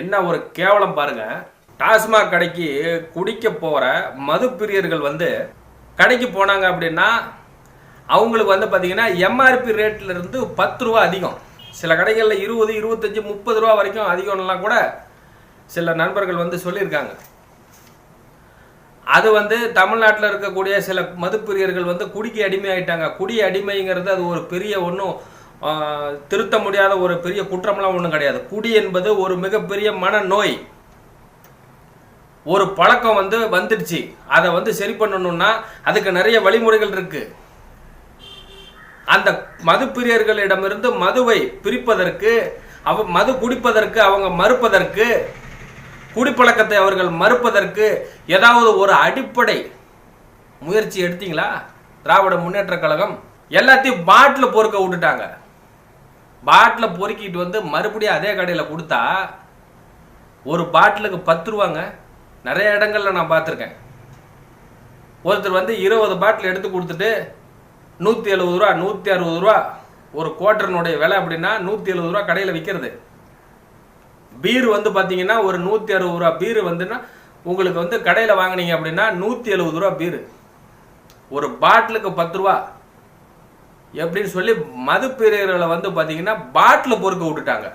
என்ன ஒரு கேவலம் பாருங்க. டாஸ்மாக் கடைக்கு குடிக்க போகிற மது பிரியர்கள் வந்து கடைக்கு போனாங்க அப்படின்னா அவங்களுக்கு வந்து பார்த்தீங்கன்னா எம்ஆர்பி ரேட்ல இருந்து 10 ரூபா அதிகம். சில கடைகளில் 20, 25, 30 ரூபா வரைக்கும் அதிகம்லாம் கூட சில நண்பர்கள் வந்து சொல்லியிருக்காங்க. அது வந்து தமிழ்நாட்டில் இருக்கக்கூடிய சில மதுப்பிரியர்கள் வந்து குடிக்கு அடிமையாயிட்டாங்க. குடி அடிமைங்கிறது அது ஒரு பெரிய ஒன்றும் திருத்த முடியாத ஒரு பெரிய குற்றம்லாம் ஒன்றும் கிடையாது. குடி என்பது ஒரு மிகப்பெரிய மனநோய், ஒரு பழக்கம் வந்து வந்துடுச்சு. அதை வந்து சரி பண்ணணும்னா அதுக்கு நிறைய வழிமுறைகள் இருக்கு. அந்த மது பிரியர்களிடமிருந்து மதுவை பிரிப்பதற்கு, மது குடிப்பதற்கு அவங்க மறுப்பதற்கு, குடிப்பழக்கத்தை அவர்கள் மறுப்பதற்கு ஏதாவது ஒரு அடிப்படை முயற்சி எடுத்தீங்களா? திராவிட முன்னேற்ற கழகம் எல்லாத்தையும் பாட்டில் பொறுக்க விட்டுட்டாங்க. பாட்டில் பொறுக்கிட்டு வந்து மறுபடியும் அதே கடையில் கொடுத்தா ஒரு பாட்டிலுக்கு 10 ரூபாங்க. நிறைய இடங்கள்ல நான் பார்த்துருக்கேன். ஒருத்தர் வந்து 20 பாட்டில் எடுத்து கொடுத்துட்டு 170 ரூபா, 160 ரூபா ஒரு குவார்டர்னுடைய விலை. அப்படின்னா 170 ரூபா கடையில் விற்கிறது. பீர் வந்து பார்த்தீங்கன்னா ஒரு 160 ரூபா பீர் வந்துன்னா உங்களுக்கு வந்து கடையில் வாங்கினீங்க அப்படின்னா 170 ரூபா பீரு. ஒரு பாட்டிலுக்கு 10 ரூபா எப்படின்னு சொல்லி மது பிரியர்களை வந்து பார்த்தீங்கன்னா பாட்டில் பொறுக்க விட்டுட்டாங்க.